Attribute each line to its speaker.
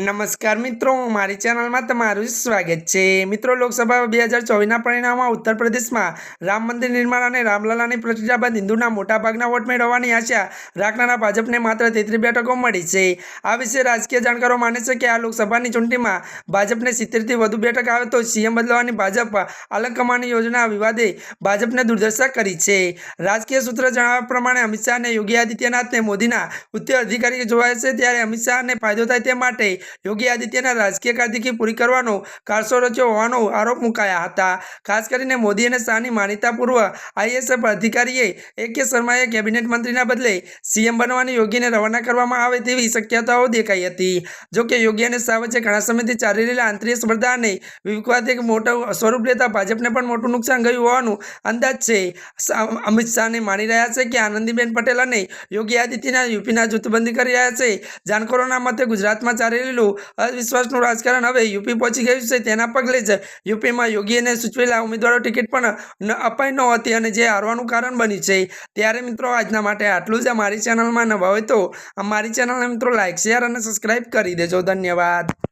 Speaker 1: नमस्कार मित्रों, मारी चैनल में तमारुं स्वागत है। मित्रों, लोकसभा 2024 परिणाम उत्तर प्रदेश में राम मंदिर निर्माण और रामललानी प्रतिष्ठा बाद हिंदूना मोटा भागना वोट मेळवવાની आशा राखनारा भाजपने मात्र 33 बेठको मळी छे। आ विषे राजकीय जाणकारो माने छे के आ लोकसभानी चूंटणीमां भाजपने 70 थी वधु बेठक आवे तो सीएम बदलवानी भाजप अलग कमानी योजना विवादे भाजपने दुर्दशा करी छे। राजकीय सूत्र जणाव्या प्रमाणे अमित शाह ने योगी आदित्यनाथ ने मोदीना उच्च अधिकारी जोवाया छे, त्यारे अमित शाह ने फायदो थाय ते माटे योगी आदित्यनाथ राजकीय कार्तिकी पूरी करवानो कारસો रच्यो होવાનો आरोप मुकाया हता। खास करीने मोदी અને શાહની માનીતા પૂર્વ આઈએએસ અધિકારીએ AK શર્માએ કેબિનેટ મંત્રીના બદલે સીએમ બનવાની યોગીને રવાના કરવામાં આવે તેવી શક્યતાઓ દેખાઈ હતી। જો કે યોગી અને શાહ વચ્ચે ઘણા સમયથી ચાલી રહેલા આંતરિક સ્પર્ધા અને વિવાદ એક મોટું સ્વરૂપ લેતા ભાજપને પણ મોટું નુકસાન ગયું હોવાનું અંદાજ છે। અમિત શાહને માની રહ્યા છે કે આનંદીબેન પટેલ અને યોગી આદિત્યનાથ યુપીના જૂથબંધી કરી રહ્યા છે। જાણકારોના મતે ગુજરાતમાં ચાલી રહેલું અવિશ્વાસનું રાજકારણ હવે યુપી પહોંચી ગયું છે। તેના પગલે જ યુપીમાં યોગીને સૂચવેલા ઉમેદવારો ટિકિટ પણ અપાઈ નહોતી અને જે હારવાનું કારણ બન્યું છે। ત્યારે મિત્રો આજના માટે આટલું જ। અમારી ચેનલમાં નવા હોય તો અમારી ચેનલને મિત્રો લાઈક, શેર અને સબસ્ક્રાઈબ કરી દેજો। ધન્યવાદ।